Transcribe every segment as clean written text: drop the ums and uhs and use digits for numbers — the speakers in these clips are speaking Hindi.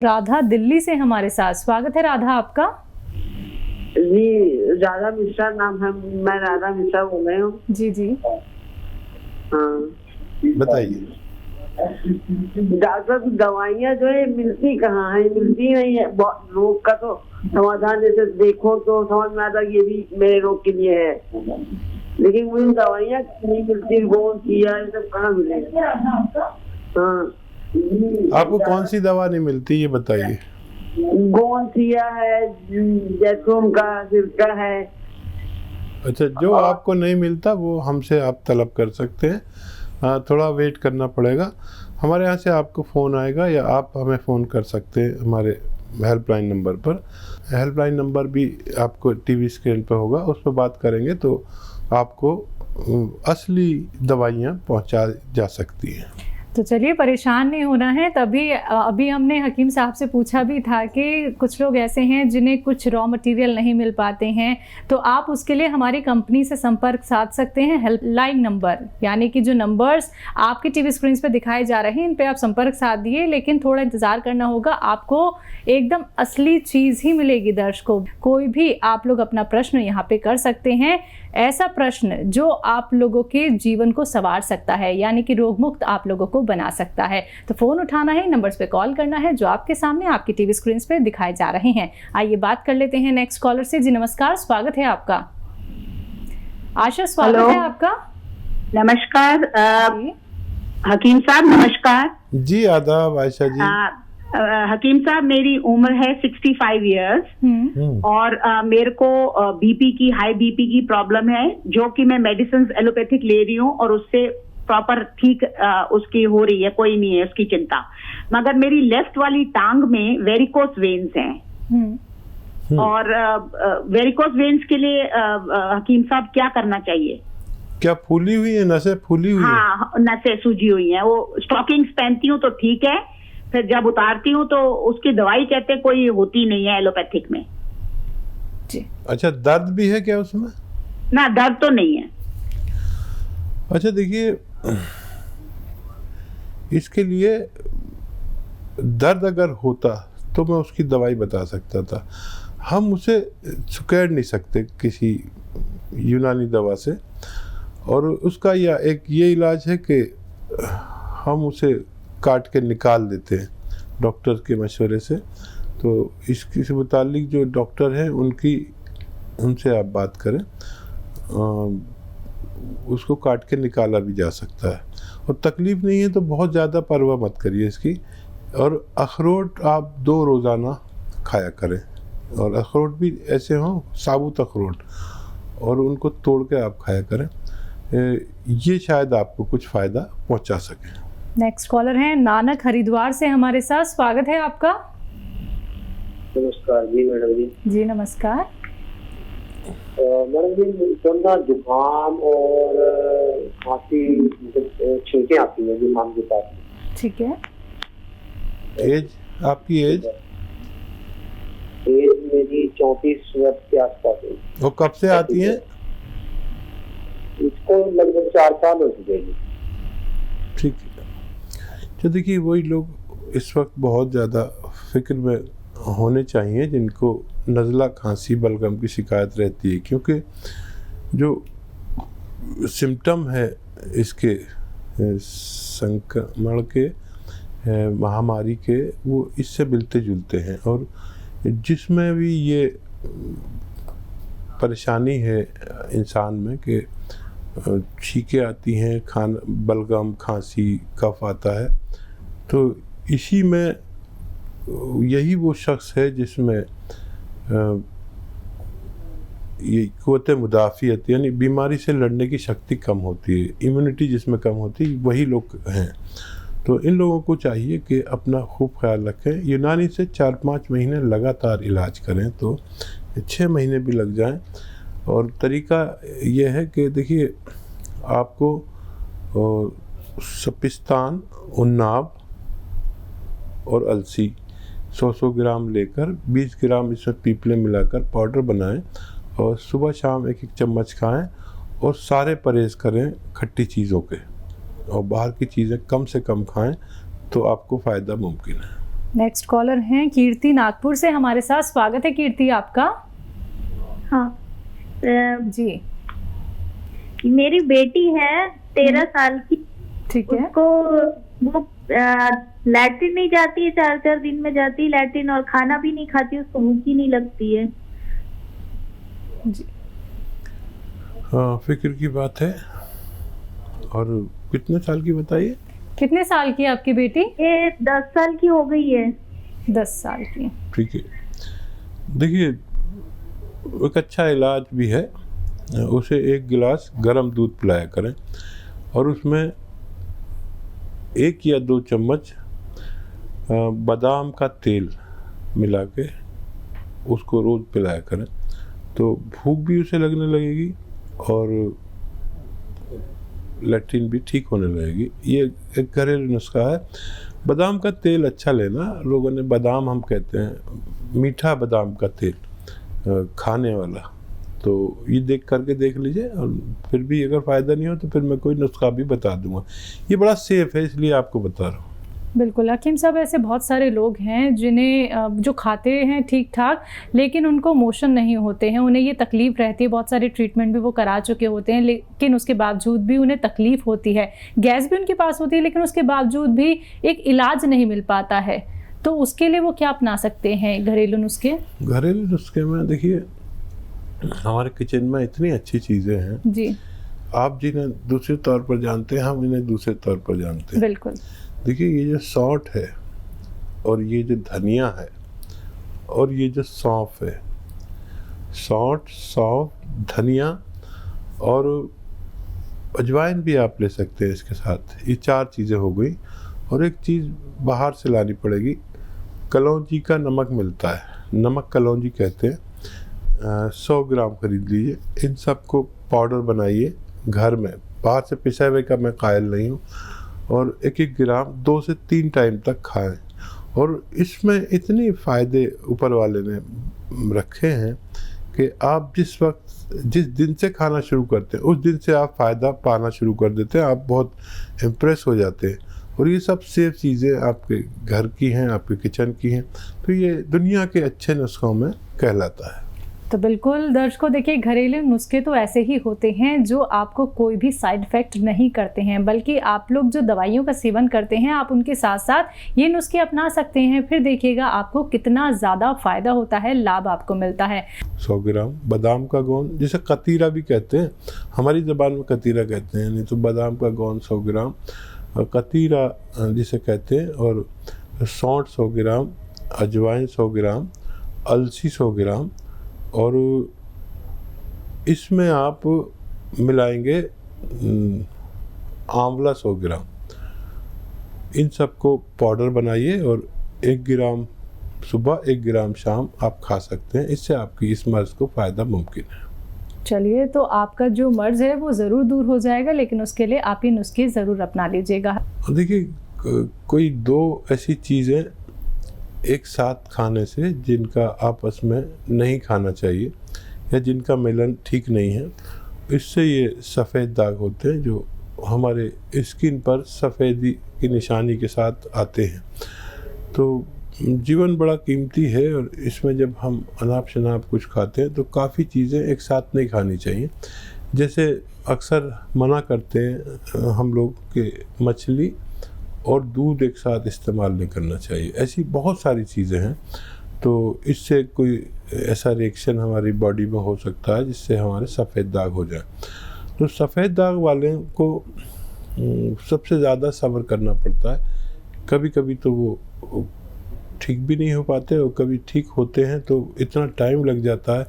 राधा दिल्ली से हमारे साथ। स्वागत है राधा आपका। जी, राधा मिश्रा नाम है। मैं राधा मिश्रा बोल रही हूँ। जी जी, हाँ बताइए। डॉक्टर, दवाइयाँ जो है मिलती कहाँ है? मिलती नहीं है। बहुत रोग का तो समाधान जैसे देखो तो समझ में आता ये भी मेरे रोग के लिए है, लेकिन मुझे दवाइयाँ नहीं मिलती। गोंद किया ये सब कहाँ मिलेगा? हाँ, आपको कौन सी दवा नहीं मिलती ये बताइए। गोंद किया है, जैतून का सिरका है। अच्छा, जो आपको नहीं मिलता वो हमसे आप तलब कर सकते हैं। थोड़ा वेट करना पड़ेगा। हमारे यहाँ से आपको फ़ोन आएगा या आप हमें फ़ोन कर सकते हैं हमारे हेल्पलाइन नंबर पर। हेल्पलाइन नंबर भी आपको टीवी स्क्रीन पर होगा, उस पर बात करेंगे तो आपको असली दवाइयाँ पहुँचा जा सकती हैं। तो चलिए, परेशान नहीं होना है। तभी अभी हमने हकीम साहब से पूछा भी था कि कुछ लोग ऐसे हैं जिन्हें कुछ रॉ मटेरियल नहीं मिल पाते हैं, तो आप उसके लिए हमारी कंपनी से संपर्क साध सकते हैं। हेल्पलाइन नंबर यानी कि जो नंबर्स आपके टीवी स्क्रीन पे दिखाए जा रहे हैं, इन पे आप संपर्क साधिए, लेकिन थोड़ा इंतज़ार करना होगा। आपको एकदम असली चीज़ ही मिलेगी दर्शकों। कोई भी आप लोग अपना प्रश्न यहाँ पे कर सकते हैं, ऐसा प्रश्न जो आप लोगों के जीवन को संवार सकता है, यानी कि रोग मुक्त आप लोगों को बना सकता है। तो फोन उठाना है, नंबर्स पे कॉल करना है जो आपके सामने आपकी टीवी स्क्रीन पे दिखाए जा रहे हैं। आइए बात कर लेते हैं नेक्स्ट कॉलर से। जी नमस्कार, स्वागत है आपका। आशा, स्वागत है आपका। नमस्कार हकीम साहब। नमस्कार जी, आदाब आयशा जी। हकीम साहब, मेरी उम्र है 65 इयर्स और मेरे को हाई बीपी की प्रॉब्लम है, जो कि मैं मेडिसिन एलोपैथिक ले रही हूँ और उससे प्रॉपर ठीक उसकी हो रही है, कोई नहीं है उसकी चिंता। मगर मेरी लेफ्ट वाली टांग में वेरिकोस वेन्स हैं और वेरिकोस वेन्स के लिए हकीम साहब क्या करना चाहिए? क्या फूली हुई है? नसें फूली हुई है? हाँ, नसें सूजी हुई हैं। वो स्टॉकिंग्स पहनती हूँ तो ठीक है, फिर जब उतारती हूँ तो उसकी दवाई कहते कोई होती नहीं है एलोपैथिक में जी। अच्छा, दर्द भी है क्या उसमें? ना, दर्द तो नहीं है। अच्छा देखिए, इसके लिए दर्द अगर होता तो मैं उसकी दवाई बता सकता था। हम उसे छुकेड़ नहीं सकते किसी यूनानी दवा से, और उसका ये इलाज है कि हम उसे काट के निकाल देते हैं डॉक्टर के मशवरे से। तो इसके से मुतालिक जो डॉक्टर हैं उनसे आप बात करें, उसको काट के निकाला भी जा सकता है। और तकलीफ़ नहीं है तो बहुत ज़्यादा परवाह मत करिए इसकी। और अखरोट आप 2 रोज़ाना खाया करें, और अखरोट भी ऐसे हों साबुत अखरोट, और उनको तोड़ के आप खाया करें। ये शायद आपको कुछ फ़ायदा पहुंचा सके। नेक्स्ट कॉलर हैं नानक हरिद्वार से हमारे साथ। स्वागत है आपका। नमस्कार जी मैडम जी। जी नमस्कार। मैडम जी, ठंडा जुकाम और खांसी छींकें आती है जुकाम के साथ। ठीक है। एज आपकी एज मेरी 34 वर्ष के आसपास है। वो कब से आती है? इसको लगभग 4 साल हो चुके हैं। ठीक है। तो देखिए, वही लोग इस वक्त बहुत ज़्यादा फिक्र में होने चाहिए जिनको नज़ला, खांसी, बलगम की शिकायत रहती है, क्योंकि जो सिम्टम है इसके संक्रमण के, महामारी के, वो इससे मिलते जुलते हैं। और जिसमें भी ये परेशानी है इंसान में कि छींकें आती हैं, बलगम, खांसी, कफ आता है, तो इसी में यही वो शख्स है जिसमें ये क़ुव्वत मुदाफ़ियत यानी बीमारी से लड़ने की शक्ति कम होती है, इम्यूनिटी जिसमें कम होती है, वही लोग हैं। तो इन लोगों को चाहिए कि अपना खूब ख्याल रखें। यूनानी से 4-5 महीने लगातार इलाज करें तो 6 महीने भी लग जाएं। और तरीका यह है कि देखिए, आपको सपिस्तान, उन्नाब और अलसी 100 ग्राम लेकर 20 ग्राम इसमें पीपले मिलाकर पाउडर बनाएं और सुबह शाम 1-1 चम्मच खाएं। और सारे परहेज़ करें खट्टी चीज़ों के, और बाहर की चीज़ें कम से कम खाएं, तो आपको फ़ायदा मुमकिन है। नेक्स्ट कॉलर हैं कीर्ति नागपुर से हमारे साथ। स्वागत है कीर्ति आपका। हाँ जी मेरी बेटी है 13 साल की। ठीक है। उसको वो लैट्रिन नहीं जाती है, 4-4 दिन में जाती है लैट्रिन, और खाना भी नहीं खाती, उसको भूख ही नहीं लगती है। जी हाँ, फिक्र की बात है। और कितने साल की बताइए? कितने साल की है आपकी बेटी? ये 10 साल की हो गई है। 10 साल की। ठीक है, देखिए एक अच्छा इलाज भी है, उसे 1 गिलास गर्म दूध पिलाया करें और उसमें 1 या 2 चम्मच बादाम का तेल मिला के उसको रोज़ पिलाया करें, तो भूख भी उसे लगने लगेगी और लैट्रिन भी ठीक होने लगेगी। ये एक घरेलू नुस्खा है। बादाम का तेल अच्छा लेना, लोगों ने बादाम हम कहते हैं मीठा बादाम का तेल खाने वाला, तो ये देख लीजिए और फिर भी अगर फ़ायदा नहीं हो तो फिर मैं कोई नुस्खा भी बता दूंगा। ये बड़ा सेफ है इसलिए आपको बता रहा हूँ। बिल्कुल हकीम साहब, ऐसे बहुत सारे लोग हैं जिन्हें जो खाते हैं ठीक ठाक लेकिन उनको मोशन नहीं होते हैं, उन्हें ये तकलीफ़ रहती है, बहुत सारे ट्रीटमेंट भी वो करा चुके होते हैं लेकिन उसके बावजूद भी उन्हें तकलीफ़ होती है, गैस भी उनके पास होती है लेकिन उसके बावजूद भी एक इलाज नहीं मिल पाता है, तो उसके लिए वो क्या अपना सकते हैं घरेलू नुस्खे? घरेलू नुस्खे में देखिए हमारे किचन में इतनी अच्छी चीज़ें हैं जी, आप जिन्हें दूसरे तौर पर जानते हैं हम इन्हें दूसरे तौर पर जानते हैं। बिल्कुल। देखिए ये जो सौंठ है और ये जो धनिया है और ये जो सौंफ है, सौंठ, सौंफ, धनिया और अजवाइन भी आप ले सकते हैं इसके साथ। ये 4 चीज़ें हो गई और एक चीज़ बाहर से लानी पड़ेगी, कलौंजी का नमक मिलता है, नमक कलौंजी कहते हैं, 100 ग्राम खरीद लीजिए। इन सबको पाउडर बनाइए घर में, बाहर से पिसा हुए का मैं कायल नहीं हूँ, और 1-1 ग्राम 2 से 3 टाइम तक खाएं। और इसमें इतनी फ़ायदे ऊपर वाले ने रखे हैं कि आप जिस दिन से खाना शुरू करते हैं उस दिन से आप फ़ायदा पाना शुरू कर देते हैं, आप बहुत इम्प्रेस हो जाते हैं। और ये सब सेफ चीज़ें आपके घर की हैं, आपके किचन की हैं, तो ये दुनिया के अच्छे नुस्खों में कहलाता है। तो बिल्कुल दर्शकों, देखिए घरेलू नुस्खे तो ऐसे ही होते हैं जो आपको कोई भी साइड इफ़ेक्ट नहीं करते हैं, बल्कि आप लोग जो दवाइयों का सेवन करते हैं आप उनके साथ साथ ये नुस्खे अपना सकते हैं, फिर देखिएगा आपको कितना ज़्यादा फ़ायदा होता है, लाभ आपको मिलता है। 100 ग्राम बादाम का गोंद, जिसे कतीरा भी कहते हैं, हमारी ज़बान में कतीरा कहते हैं, नहीं तो बादाम का गोंद 100 ग्राम, कतीरा जिसे कहते हैं, और सौंठ 100 ग्राम, अजवाइन 100 ग्राम, अलसी 100 ग्राम, और इसमें आप मिलाएंगे आंवला 100 ग्राम। इन सबको पाउडर बनाइए और 1 ग्राम सुबह 1 ग्राम शाम आप खा सकते हैं। इससे आपकी इस मर्ज को फ़ायदा मुमकिन है। चलिए, तो आपका जो मर्ज है वो ज़रूर दूर हो जाएगा, लेकिन उसके लिए आप ये नुस्खे ज़रूर अपना लीजिएगा। देखिए कोई 2 ऐसी चीज़ें एक साथ खाने से जिनका आपस में नहीं खाना चाहिए या जिनका मिलन ठीक नहीं है, इससे ये सफ़ेद दाग होते हैं जो हमारे स्किन पर सफ़ेदी की निशानी के साथ आते हैं। तो जीवन बड़ा कीमती है और इसमें जब हम अनाप शनाप कुछ खाते हैं तो काफ़ी चीज़ें एक साथ नहीं खानी चाहिए। जैसे अक्सर मना करते हैं हम लोग कि मछली और दूध एक साथ इस्तेमाल नहीं करना चाहिए। ऐसी बहुत सारी चीज़ें हैं, तो इससे कोई ऐसा रिएक्शन हमारी बॉडी में हो सकता है जिससे हमारे सफ़ेद दाग हो जाए। तो सफ़ेद दाग वाले को सबसे ज़्यादा सब्र करना पड़ता है। कभी कभी तो वो ठीक भी नहीं हो पाते और कभी ठीक होते हैं तो इतना टाइम लग जाता है,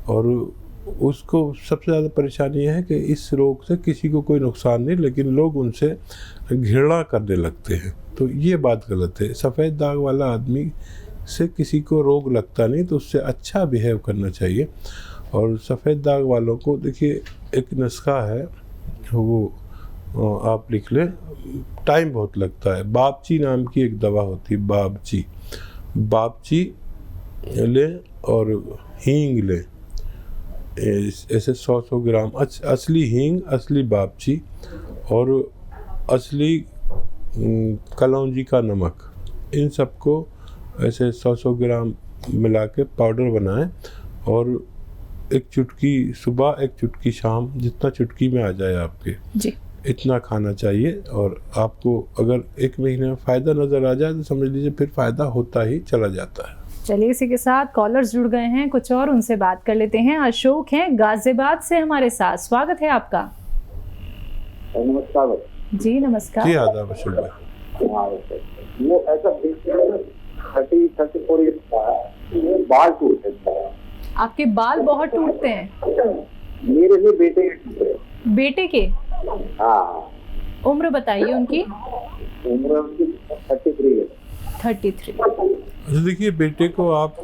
और उसको सबसे ज़्यादा परेशानी है कि इस रोग से किसी को कोई नुकसान नहीं, लेकिन लोग उनसे घृणा करने लगते हैं। तो ये बात गलत है। सफ़ेद दाग वाला आदमी से किसी को रोग लगता नहीं, तो उससे अच्छा बिहेव करना चाहिए। और सफ़ेद दाग वालों को देखिए एक नुस्खा है, वो आप लिख लें, टाइम बहुत लगता है। बाबची नाम की एक दवा होती है, बाबची लें और हींग लें, ऐसे 100 ग्राम असली हींग, असली बाबची और असली कलौंजी का नमक, इन सबको ऐसे 100 ग्राम मिला के पाउडर बनाएं और एक चुटकी सुबह एक चुटकी शाम, जितना चुटकी में आ जाए आपके जी, इतना खाना चाहिए। और आपको अगर 1 महीने में फ़ायदा नज़र आ जाए तो समझ लीजिए फिर फ़ायदा होता ही चला जाता है। चलिए इसी के साथ कॉलर्स जुड़ गए हैं कुछ और, उनसे बात कर लेते हैं। अशोक हैं गाजियाबाद से हमारे साथ, स्वागत है आपका। नमस्कार जी नमस्कार। जी आदाब अशोक भाई। वो ऐसा 30-34 ईयर्स का है, वो बाल टूटते हैं। आपके बाल बहुत टूटते हैं? मेरे लिए बेटे के टूटे। बेटे के? हाँ। उम्र बताइए उनकी। उम्र उनकी 33 है। 33। अच्छा देखिए, बेटे को आप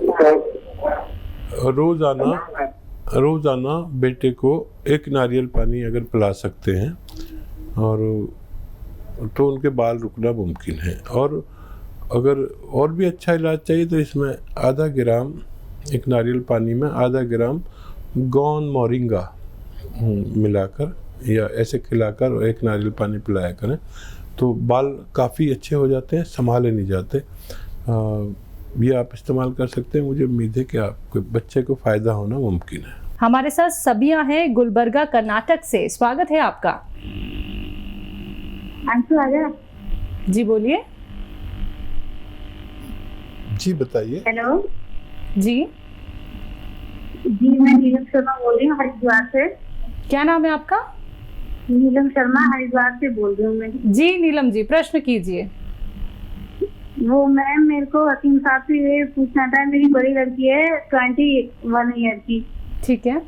रोज़ाना बेटे को 1 नारियल पानी अगर पिला सकते हैं और तो उनके बाल रुकना मुमकिन है। और अगर और भी अच्छा इलाज चाहिए तो इसमें आधा ग्राम, 1 नारियल पानी में आधा ग्राम गौन मोरिंगा मिलाकर या ऐसे खिलाकर 1 नारियल पानी पिलाया करें तो बाल काफ़ी अच्छे हो जाते हैं, संभाले नहीं जाते। ये आप इस्तेमाल कर सकते हैं। मुझे उम्मीद है कि आपके बच्चे को फ़ायदा होना मुमकिन है। हमारे साथ सबिया है गुलबर्गा कर्नाटक से, स्वागत है आपका। अंशु आ गया? जी बोलिए। जी बताइए। हेलो जी जी, मैं नीलम शर्मा बोल रही हूँ हरिद्वार से। क्या नाम है आपका? नीलम शर्मा हरिद्वार से बोल रही हूँ मैं। जी नीलम जी, प्रश्न कीजिए। वो मैम, मेरे को हकीम साहब से ये पूछना था, मेरी बड़ी लड़की है 21 ईयर की, ठीक है,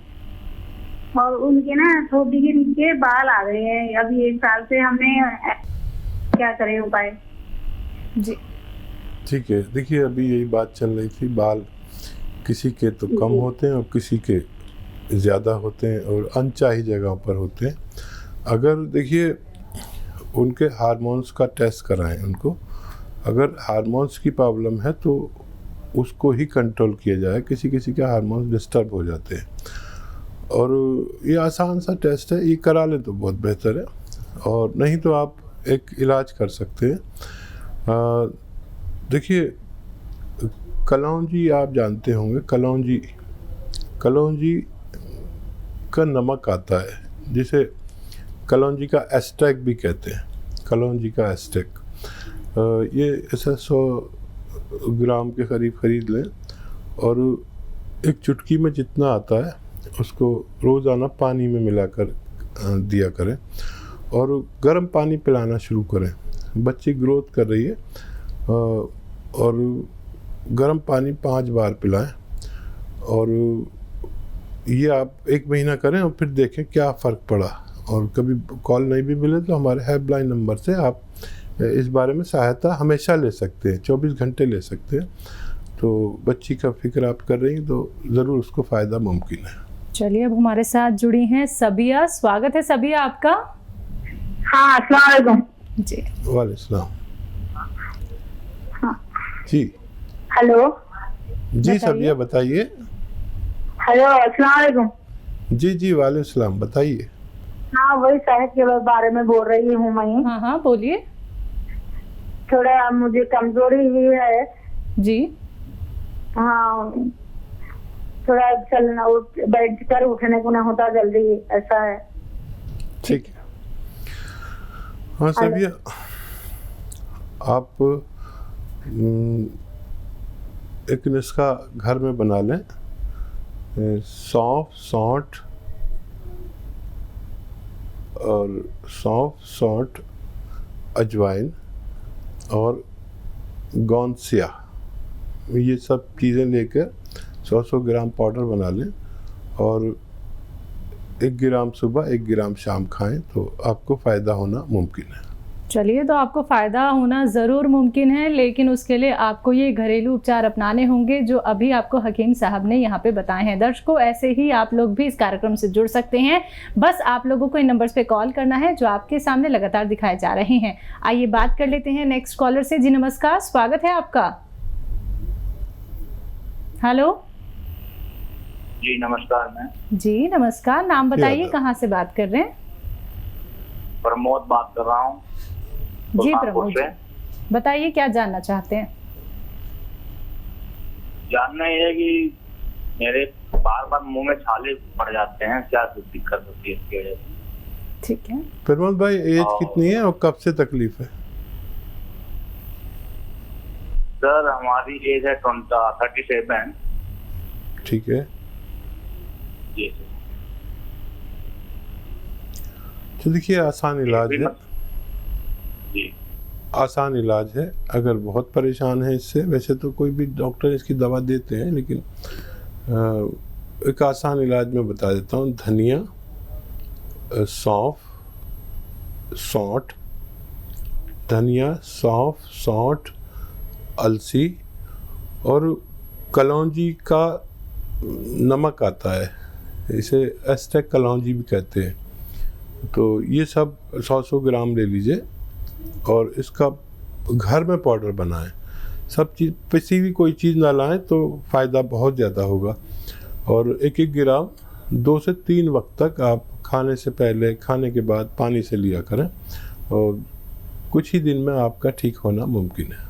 और उनके ना छोटी के नीचे बाल आ गए हैं अभी 1 साल से। हमने क्या करें उपाय? जी ठीक है, देखिए अभी यही बात चल रही थी, बाल किसी के तो कम होते हैं और किसी के ज़्यादा होते हैं और अनचाही जगहों पर होते हैं। अगर देखिए उनके हार्मोन्स का टेस्ट कराएं उनको, अगर हार्मोन्स की प्रॉब्लम है तो उसको ही कंट्रोल किया जाए। किसी किसी के हार्मोन्स डिस्टर्ब हो जाते हैं और ये आसान सा टेस्ट है, ये करा लें तो बहुत बेहतर है। और नहीं तो आप एक इलाज कर सकते हैं। देखिए कलौंजी आप जानते होंगे, कलौंजी का नमक आता है जिसे कलौंजी का एस्टेक भी कहते हैं। कलौंजी का एस्टेक ये ऐसा 100 ग्राम के करीब खरीद लें और एक चुटकी में जितना आता है उसको रोज़ाना पानी में मिलाकर दिया करें और गर्म पानी पिलाना शुरू करें। बच्ची ग्रोथ कर रही है और गर्म पानी 5 बार पिलाएं और ये आप 1 महीना करें और फिर देखें क्या फ़र्क पड़ा। और कभी कॉल नहीं भी मिले तो हमारे हेल्पलाइन नंबर से आप इस बारे में सहायता हमेशा ले सकते हैं, 24 घंटे ले सकते हैं। तो बच्ची का फिक्र आप कर रही हैं तो ज़रूर उसको फ़ायदा मुमकिन है। चलिए अब हमारे साथ जुड़ी हैं सबिया, स्वागत है सबिया आपका। हाँ, अस्सलाम वालेकुम। जी वालेकुम सलाम। हाँ। जी हेलो जी सबिया बताइए। हेलो, अस्सलाम वालेकुम। जी वालेकुम सलाम, बताइए। हाँ, वही सेहत के बारे में बोल रही हूँ मैं। हाँ हाँ बोलिए। थोड़ा मुझे कमजोरी भी है जी। हाँ, थोड़ा चलना बैठ कर उठने को ना होता जल्दी, ऐसा है। ठीक है। हाँ सबिया, आप एक नुस्खा घर में बना लें। सौंठ अजवाइन और गोंसिया, ये सब चीज़ें लेकर 100 ग्राम पाउडर बना लें और 1 ग्राम सुबह 1 ग्राम शाम खाएं तो आपको फ़ायदा होना मुमकिन है। चलिए, तो आपको फ़ायदा होना ज़रूर मुमकिन है, लेकिन उसके लिए आपको ये घरेलू उपचार अपनाने होंगे जो अभी आपको हकीम साहब ने यहाँ पे बताए हैं। दर्शकों, ऐसे ही आप लोग भी इस कार्यक्रम से जुड़ सकते हैं। बस आप लोगों को इन नंबर्स पे कॉल करना है जो आपके सामने लगातार दिखाए जा रहे हैं। आइए बात कर लेते हैं नेक्स्ट कॉलर से। जी नमस्कार, स्वागत है आपका। हेलो जी नमस्कार मैम। जी नमस्कार, नाम बताइए, कहाँ से बात कर रहे हैं? प्रमोद बात कर रहा हूँ जी प्रमोद जी, बताइए क्या जानना चाहते हैं? जानना ये है कि मेरे बार बार मुंह में छाले पड़ जाते हैं, क्या दिक्कत होती है इसकी वजह से? ठीक है। प्रमोद भाई एज कितनी है और कब से तकलीफ है? सर हमारी एज है 37। ठीक है। जी सर। तो देखिए आसान इलाज है, जी आसान इलाज है। अगर बहुत परेशान है इससे, वैसे तो कोई भी डॉक्टर इसकी दवा देते हैं, लेकिन एक आसान इलाज मैं बता देता हूँ। धनिया, सौंफ, सौंठ, धनिया, सौंफ, सौंठ, अलसी और कलौंजी का नमक आता है, इसे एस्टेक कलौंजी भी कहते हैं। तो ये सब 100 ग्राम ले लीजिए और इसका घर में पाउडर बनाएं। सब चीज़ पिसी हुई कोई चीज़ ना लाएं तो फ़ायदा बहुत ज़्यादा होगा। और 1-1 ग्राम 2 से 3 वक्त तक आप खाने से पहले, खाने के बाद पानी से लिया करें और कुछ ही दिन में आपका ठीक होना मुमकिन है।